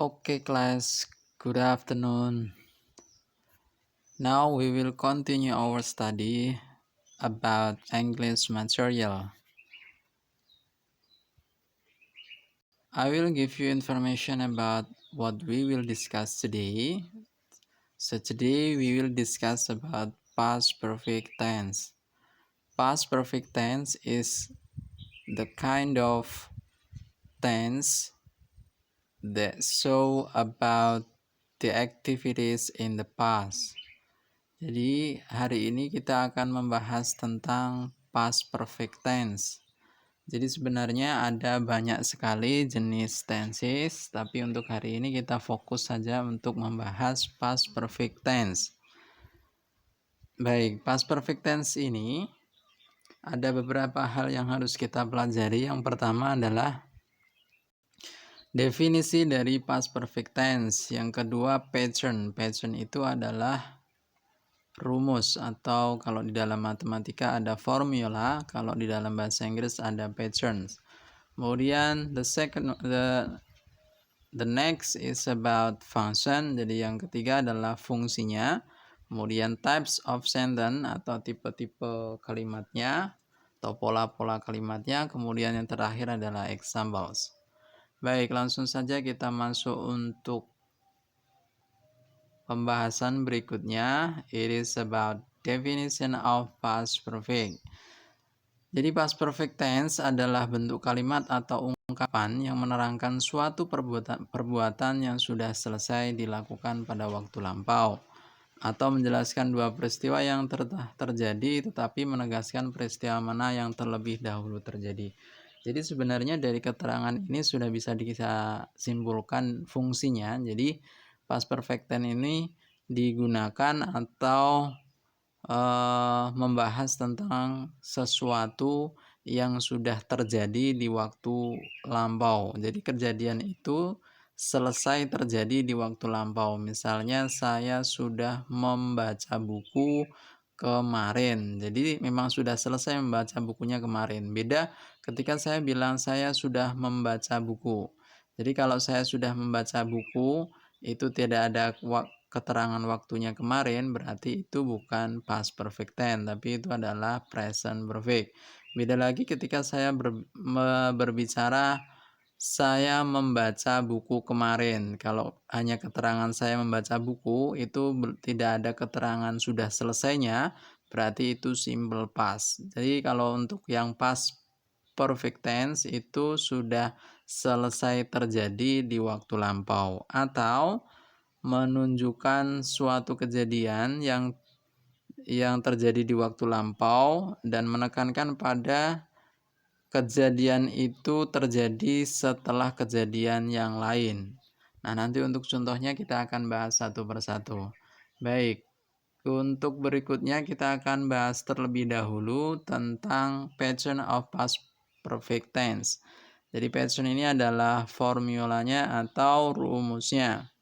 Okay, class, good afternoon. Now we will continue our study about English material. I will give you information about what we will discuss today. So today we will discuss about past perfect tense. Past perfect tense is the kind of tense that show about the activities in the past. Jadi hari ini kita akan membahas tentang past perfect tense. Jadi sebenarnya ada banyak sekali jenis tenses, tapi untuk hari ini kita fokus saja untuk membahas past perfect tense. Baik, past perfect tense ini ada beberapa hal yang harus kita pelajari. Yang pertama adalah definisi dari past perfect tense. Yang kedua pattern. Pattern itu adalah rumus, atau kalau di dalam matematika ada formula, kalau di dalam bahasa Inggris ada patterns. Kemudian the next is about function. Jadi yang ketiga adalah fungsinya. Kemudian types of sentence atau tipe-tipe kalimatnya atau pola-pola kalimatnya. Kemudian yang terakhir adalah examples. Baik, langsung saja kita masuk untuk pembahasan berikutnya. It is about definition of past perfect. Jadi past perfect tense adalah bentuk kalimat atau ungkapan yang menerangkan suatu perbuatan yang sudah selesai dilakukan pada waktu lampau, atau menjelaskan dua peristiwa yang terjadi tetapi menegaskan peristiwa mana yang terlebih dahulu terjadi. Jadi sebenarnya dari keterangan ini sudah bisa simpulkan fungsinya. Jadi past perfect tense ini digunakan atau membahas tentang sesuatu yang sudah terjadi di waktu lampau. Jadi kejadian itu selesai terjadi di waktu lampau. Misalnya saya sudah membaca buku kemarin. Jadi memang sudah selesai membaca bukunya kemarin. Beda ketika saya bilang saya sudah membaca buku. Jadi kalau saya sudah membaca buku itu tidak ada keterangan waktunya kemarin, berarti itu bukan past perfect tense, tapi itu adalah present perfect. Beda lagi ketika saya berbicara saya membaca buku kemarin. Kalau hanya keterangan saya membaca buku, itu tidak ada keterangan sudah selesainya, berarti itu simple past. Jadi kalau untuk yang past perfect tense itu sudah selesai terjadi di waktu lampau, atau menunjukkan suatu kejadian yang terjadi di waktu lampau dan menekankan pada kejadian itu terjadi setelah kejadian yang lain. Nah, nanti untuk contohnya kita akan bahas satu persatu. Baik, untuk berikutnya kita akan bahas terlebih dahulu tentang pattern of past perfect tense. Jadi pattern ini adalah formulanya atau rumusnya.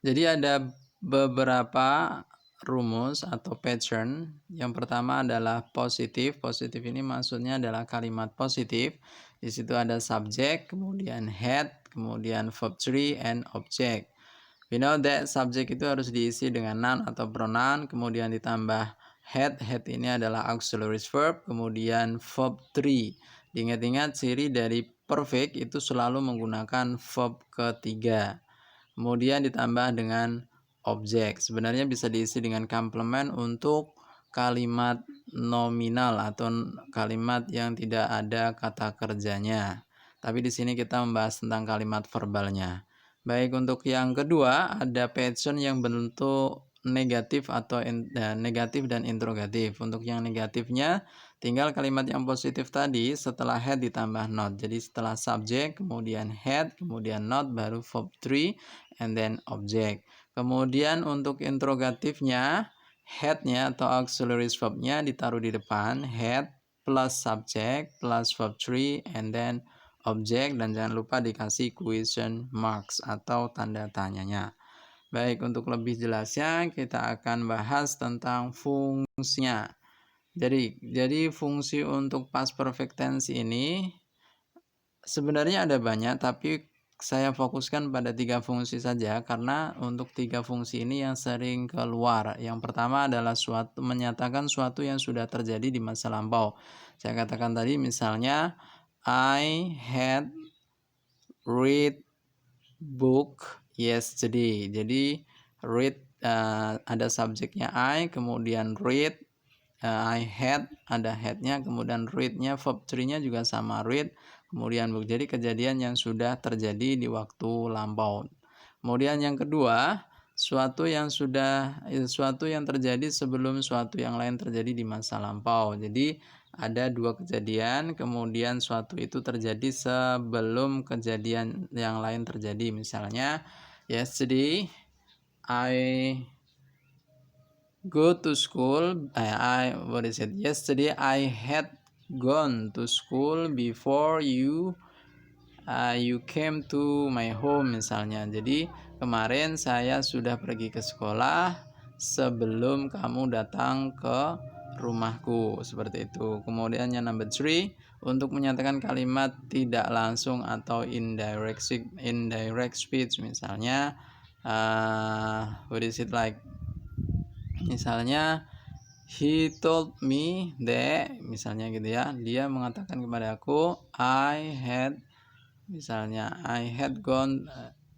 Jadi ada beberapa rumus atau pattern. Yang pertama adalah positif. Positif ini maksudnya adalah kalimat positif. Di situ ada subject, kemudian head, kemudian verb 3 and object. We know that subject itu harus diisi dengan noun atau pronoun, kemudian ditambah head. Head ini adalah auxiliary verb, kemudian verb 3. Diingat-ingat ciri dari perfect itu selalu menggunakan verb ketiga. Kemudian ditambah dengan objek. Sebenarnya bisa diisi dengan komplement untuk kalimat nominal atau kalimat yang tidak ada kata kerjanya. Tapi di sini kita membahas tentang kalimat verbalnya. Baik, untuk yang kedua ada pattern yang bentuk negatif atau negatif dan interrogatif. Untuk yang negatifnya tinggal kalimat yang positif tadi setelah head ditambah not. Jadi setelah subject kemudian head kemudian not baru verb 3 and then object. Kemudian untuk interrogatifnya headnya atau auxiliary verbnya ditaruh di depan, head plus subject plus verb 3 and then object, dan jangan lupa dikasih question marks atau tanda tanyanya. Baik, untuk lebih jelasnya kita akan bahas tentang fungsinya. Jadi fungsi untuk past perfect tense ini sebenarnya ada banyak, tapi saya fokuskan pada 3 fungsi saja karena untuk 3 fungsi ini yang sering keluar. Yang pertama adalah menyatakan suatu yang sudah terjadi di masa lampau. Saya katakan tadi misalnya I had read book yesterday. Jadi read ada subjeknya I, kemudian read, I had ada had-nya, kemudian read-nya verb 3-nya juga sama read, kemudian book. Jadi kejadian yang sudah terjadi di waktu lampau. Kemudian yang kedua, suatu yang terjadi sebelum suatu yang lain terjadi di masa lampau. Jadi ada 2 kejadian, kemudian suatu itu terjadi sebelum kejadian yang lain terjadi. Misalnya, yesterday I go to school. Yesterday I had gone to school before you came to my home misalnya. Jadi kemarin saya sudah pergi ke sekolah sebelum kamu datang ke rumahku, seperti itu. Kemudian yang number 3, untuk menyatakan kalimat tidak langsung atau indirect speech misalnya misalnya he told me that, misalnya gitu ya, dia mengatakan kepada aku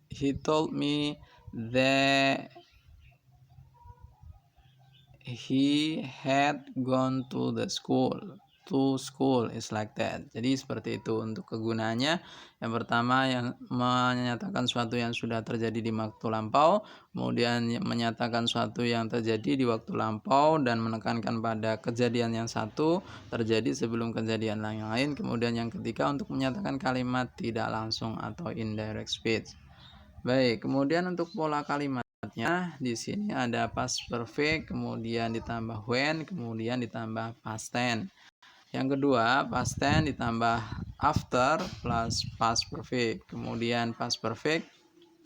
he told me that he had gone to school is like that. Jadi seperti itu untuk kegunaannya. Yang pertama yang menyatakan suatu yang sudah terjadi di waktu lampau, kemudian menyatakan suatu yang terjadi di waktu lampau dan menekankan pada kejadian yang satu terjadi sebelum kejadian yang lain. Kemudian yang ketiga untuk menyatakan kalimat tidak langsung atau indirect speech. Baik, kemudian untuk pola kalimat di sini ada past perfect, kemudian ditambah when, kemudian ditambah past tense. Yang kedua, past tense ditambah after plus past perfect. Kemudian past perfect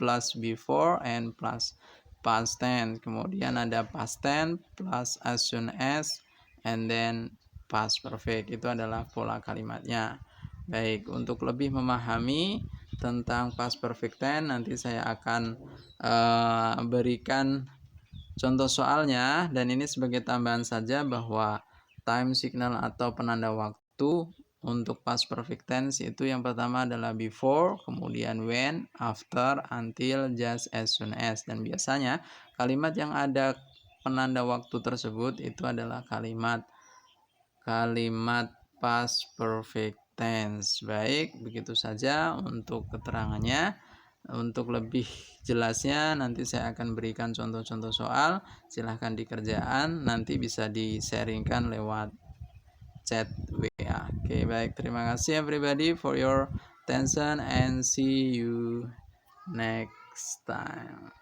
plus before and plus past tense. Kemudian ada past tense plus as soon as and then past perfect. Itu adalah pola kalimatnya. Baik, untuk lebih memahami tentang past perfect tense nanti saya akan berikan contoh soalnya, dan ini sebagai tambahan saja bahwa time signal atau penanda waktu untuk past perfect tense itu yang pertama adalah before, kemudian when, after, until, just, as soon as, dan biasanya kalimat yang ada penanda waktu tersebut itu adalah kalimat past perfect tense. Baik, begitu saja untuk keterangannya. Untuk lebih jelasnya nanti saya akan berikan contoh-contoh soal. Silahkan dikerjaan, nanti bisa di-sharingkan lewat chat WA. Oke, baik. Terima kasih everybody for your attention and see you next time.